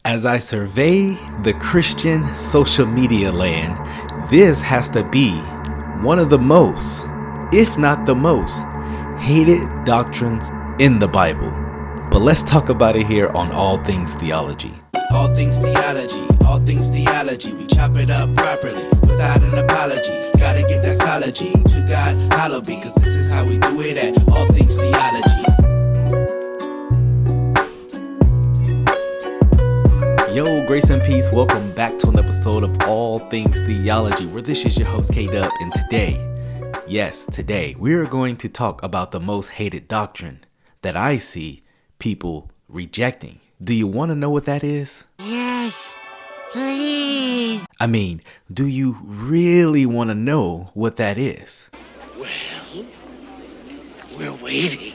As I survey the Christian social media land, this has to be one of the most, if not the most, hated doctrines in the Bible. But let's talk about it here on All Things Theology. All things theology, all things theology. We chop it up properly without an apology. Gotta get that theology to God, hallowed be, cause this is how we do it at All Things Theology. Yo, grace and peace. Welcome back to an episode of All Things Theology, where this is your host, K-Dub, and today, we are going to talk about the most hated doctrine that I see people rejecting. Do you want to know what that is? Yes, please. I mean, do you really want to know what that is? Well, we're waiting.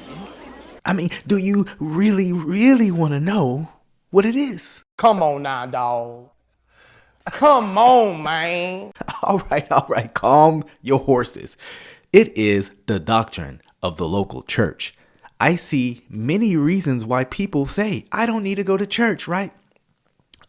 I mean, do you really want to know what it is? Come on now, dog. Come on, man. All right. Calm your horses. It is the doctrine of the local church. I see many reasons why people say, I don't need to go to church, right?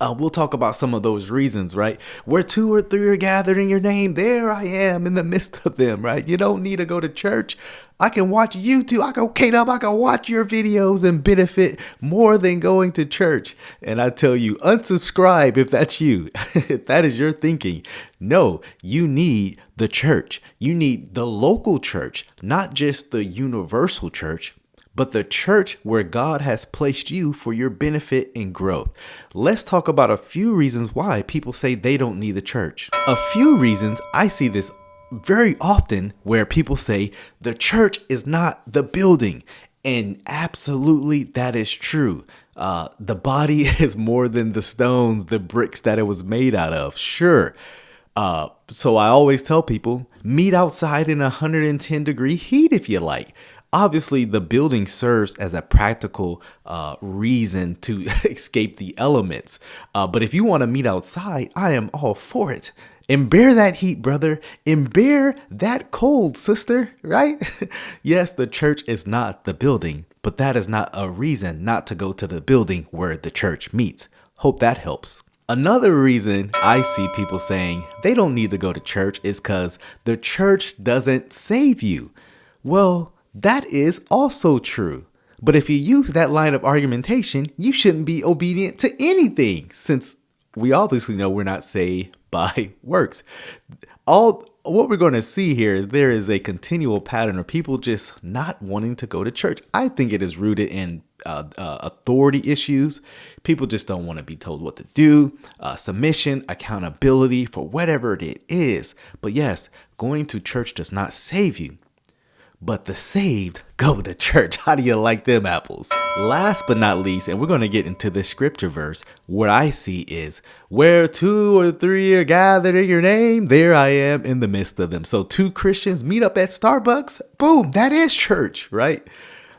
We'll talk about some of those reasons, right? Where two or three are gathered in your name, there I am in the midst of them, right? You don't need to go to church. I can watch YouTube. I can watch your videos and benefit more than going to church. And I tell you, unsubscribe if that's you. If that is your thinking. No, you need the church. You need the local church, not just the universal church, but the church where God has placed you for your benefit and growth. Let's talk about a few reasons why people say they don't need the church. A few reasons. I see this very often where people say the church is not the building. And absolutely that is true. The body is more than the stones, the bricks that it was made out of. Sure. So I always tell people, meet outside in 110-degree heat if you like. Obviously, the building serves as a practical reason to escape the elements. But if you want to meet outside, I am all for it. And bear that heat, brother. And bear that cold, sister, right? Yes, the church is not the building, but that is not a reason not to go to the building where the church meets. Hope that helps. Another reason I see people saying they don't need to go to church is because the church doesn't save you. Well, that is also true. But if you use that line of argumentation, you shouldn't be obedient to anything, since we obviously know we're not saved by works. What we're going to see here is there is a continual pattern of people just not wanting to go to church. I think it is rooted in authority issues. People just don't want to be told what to do, submission, accountability for whatever it is. But yes, going to church does not save you. But the saved go to church. How do you like them apples? Last but not least, and we're going to get into this scripture verse, what I see is where two or three are gathered in your name, there I am in the midst of them. So two Christians meet up at Starbucks. Boom, that is church, right?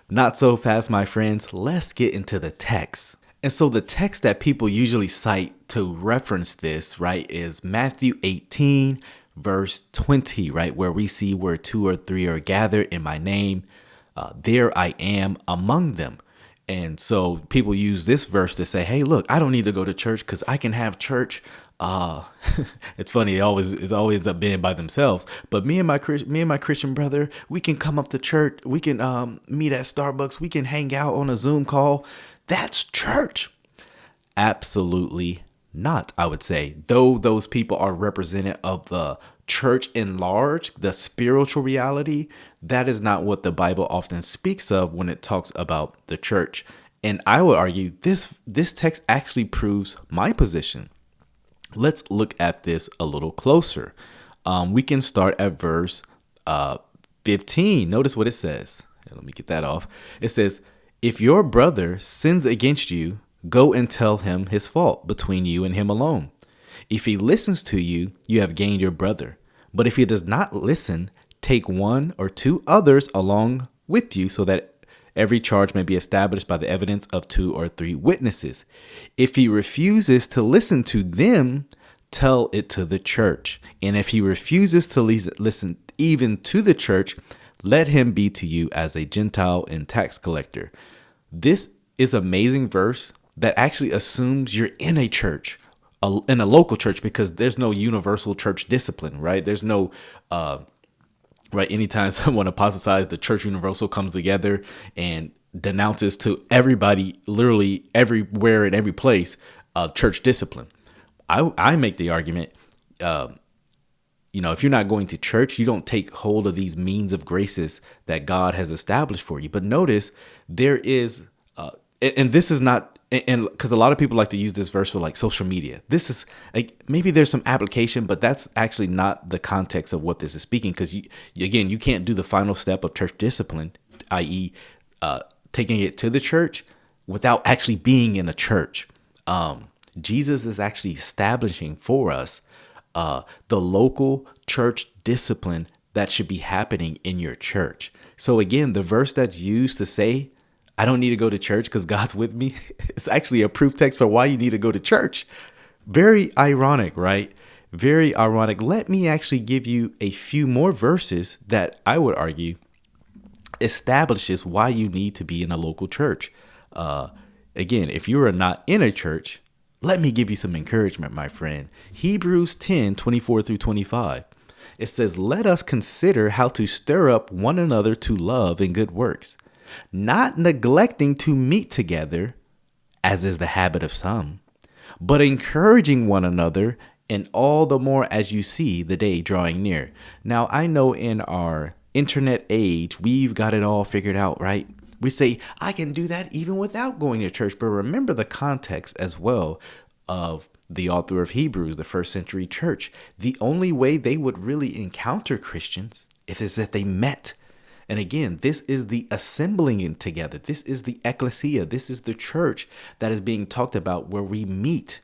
Not so fast, my friends. Let's get into the text. And so the text that people usually cite to reference this, right, is Matthew 18, verse 20, right, where we see where two or three are gathered in my name, there I am among them. And so people use this verse to say, hey, look, I don't need to go to church because I can have church. It's funny, it always ends up being by themselves. But me and my Christian brother, we can come up to church. We can meet at Starbucks. We can hang out on a Zoom call. That's church. Absolutely not, I would say. Though those people are representative of the church in large, the spiritual reality, that is not what the Bible often speaks of when it talks about the church. And I would argue this text actually proves my position. Let's look at this a little closer. We can start at verse 15. Notice what it says. Here, let me get that off. It says, if your brother sins against you, go and tell him his fault between you and him alone. If he listens to you, you have gained your brother. But if he does not listen, take one or two others along with you so that every charge may be established by the evidence of two or three witnesses. If he refuses to listen to them, tell it to the church. And if he refuses to listen even to the church, let him be to you as a Gentile and tax collector. This is an amazing verse. that actually assumes you're in a church, in a local church, because there's no universal church discipline, right? There's no, right? Anytime someone apostatizes, the church universal comes together and denounces to everybody, literally everywhere in every place, church discipline. I make the argument, if you're not going to church, you don't take hold of these means of graces that God has established for you. But notice there is, and this is not, and because a lot of people like to use this verse for like social media. This is like, maybe there's some application, but that's actually not the context of what this is speaking. Because you can't do the final step of church discipline, i.e., taking it to the church without actually being in a church. Jesus is actually establishing for us the local church discipline that should be happening in your church. So again, the verse that's used to say, I don't need to go to church because God's with me, it's actually a proof text for why you need to go to church. Very ironic, right? Very ironic. Let me actually give you a few more verses that I would argue establishes why you need to be in a local church. Again, if you are not in a church, let me give you some encouragement, my friend. Hebrews 10:24-25. It says, let us consider how to stir up one another to love and good works, not neglecting to meet together, as is the habit of some, but encouraging one another, and all the more as you see the day drawing near. Now, I know in our internet age, we've got it all figured out, right? We say, I can do that even without going to church. But remember the context as well of the author of Hebrews, the first century church. The only way they would really encounter Christians is if they met. And again, this is the assembling together. This is the ecclesia. This is the church that is being talked about, where we meet.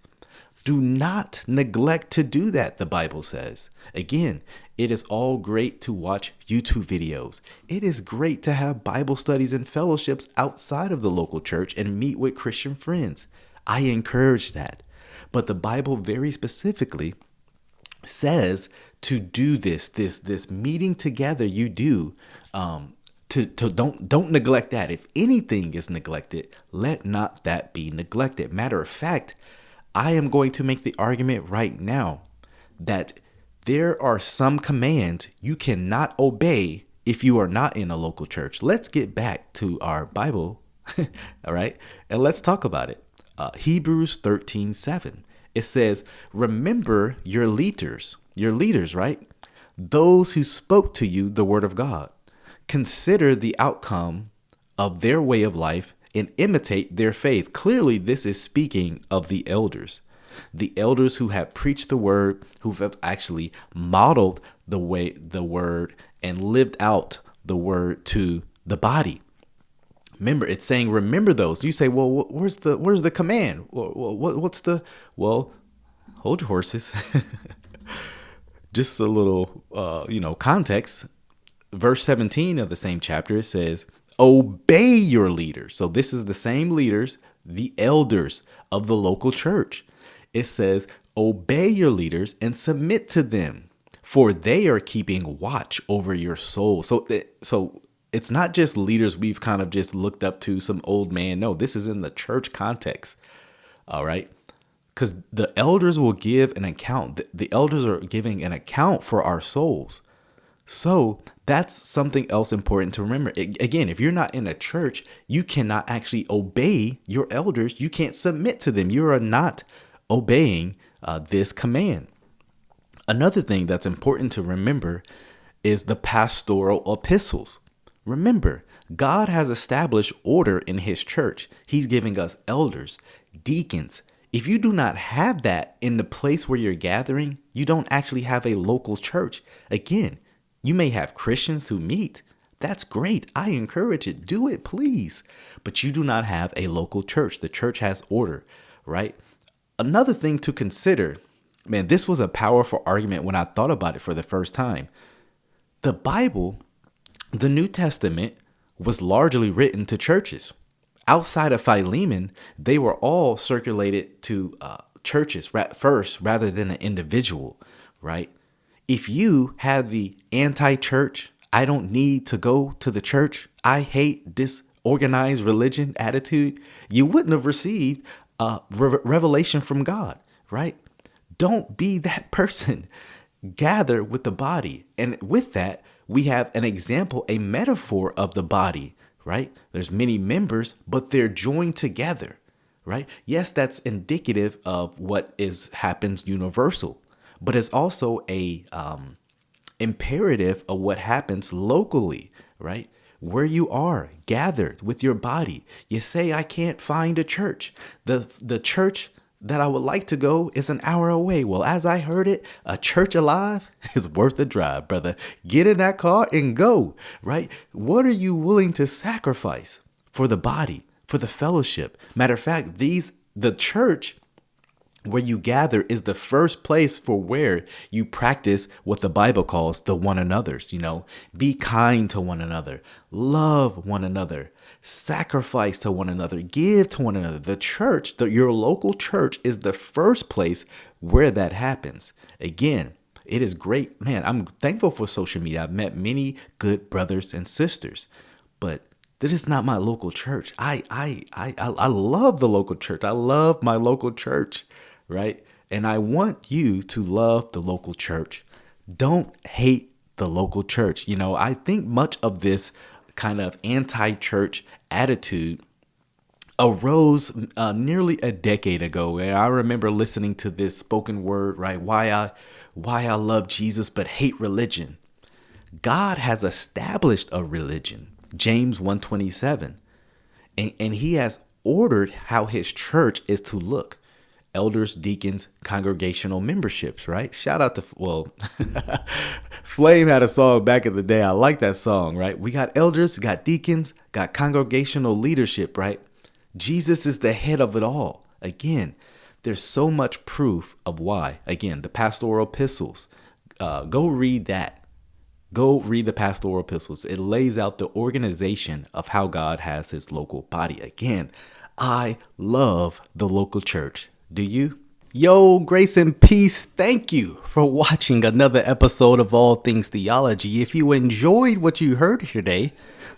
Do not neglect to do that, the Bible says. Again, it is all great to watch YouTube videos. It is great to have Bible studies and fellowships outside of the local church and meet with Christian friends. I encourage that. But the Bible very specifically says to do this meeting together. You do don't neglect that. If anything is neglected, let not that be neglected. Matter of fact, I am going to make the argument right now that there are some commands you cannot obey if you are not in a local church. Let's get back to our Bible, all right? And let's talk about it. Hebrews 13:7. It says, remember your leaders, right? Those who spoke to you the word of God. Consider the outcome of their way of life and imitate their faith. Clearly, this is speaking of the elders who have preached the word, who have actually modeled the word and lived out the word to the body. Remember, it's saying, remember those. You say, well, where's the command? Well, hold your horses. Just a little, context. Verse 17 of the same chapter, it says, obey your leaders. So this is the same leaders, the elders of the local church. It says, obey your leaders and submit to them, for they are keeping watch over your soul. So it's not just leaders we've kind of just looked up to, some old man. No, this is in the church context. All right. Because the elders will give an account. The elders are giving an account for our souls. So that's something else important to remember. Again, if you're not in a church, you cannot actually obey your elders. You can't submit to them. You are not obeying this command. Another thing that's important to remember is the pastoral epistles. Remember, God has established order in his church. He's giving us elders, deacons. If you do not have that in the place where you're gathering, you don't actually have a local church. Again, you may have Christians who meet. That's great. I encourage it. Do it, please. But you do not have a local church. The church has order, right? Another thing to consider, man, this was a powerful argument when I thought about it for the first time. The Bible, the New Testament, was largely written to churches. Outside of Philemon, they were all circulated to churches first rather than an individual, right? If you have the anti-church, I don't need to go to the church, I hate this organized religion attitude, you wouldn't have received revelation from God, right? Don't be that person. Gather with the body. And with that, we have an example, a metaphor of the body, right? There's many members, but they're joined together, right? Yes, that's indicative of what happens universal, but it's also a imperative of what happens locally, right? Where you are gathered with your body. You say, I can't find a church. The church that I would like to go is an hour away. Well, as I heard it, a church alive is worth the drive, brother. Get in that car and go, right? What are you willing to sacrifice for the body, for the fellowship? Matter of fact, the church where you gather is the first place for where you practice what the Bible calls the one another's, be kind to one another, love one another, sacrifice to one another, give to one another. The church, your local church, is the first place where that happens. Again, it is great. Man, I'm thankful for social media. I've met many good brothers and sisters, but this is not my local church. I love the local church. I love my local church, right? And I want you to love the local church. Don't hate the local church. I think much of this kind of anti-church attitude arose nearly a decade ago. And I remember listening to this spoken word, right? Why I love Jesus but hate religion. God has established a religion, James 1:27, and he has ordered how his church is to look. Elders, deacons, congregational memberships, right? Shout out to, Flame had a song back in the day. I like that song, right? We got elders, got deacons, got congregational leadership, right? Jesus is the head of it all. Again, there's so much proof of why. Again, the pastoral epistles. Go read that. Go read the pastoral epistles. It lays out the organization of how God has his local body. Again, I love the local church. Do you? Yo, grace and peace. Thank you for watching another episode of All Things Theology. If you enjoyed what you heard today,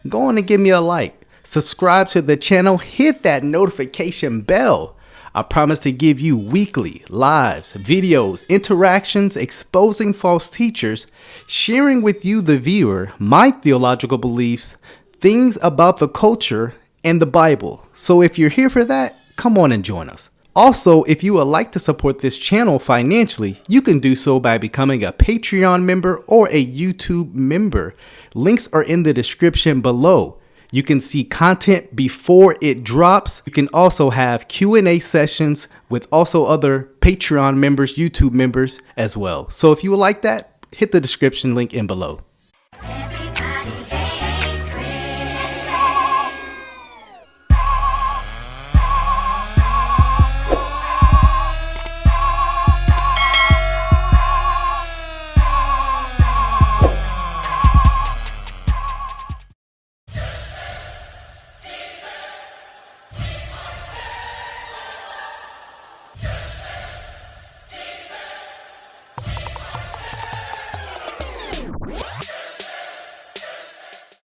go on and give me a like. Subscribe to the channel. Hit that notification bell. I promise to give you weekly lives, videos, interactions, exposing false teachers, sharing with you, the viewer, my theological beliefs, things about the culture, and the Bible. So if you're here for that, come on and join us. Also, if you would like to support this channel financially, you can do so by becoming a Patreon member or a YouTube member. Links are in the description below. You can see content before it drops. You can also have Q&A sessions with also other Patreon members, YouTube members as well. So if you would like that, hit the description link in below.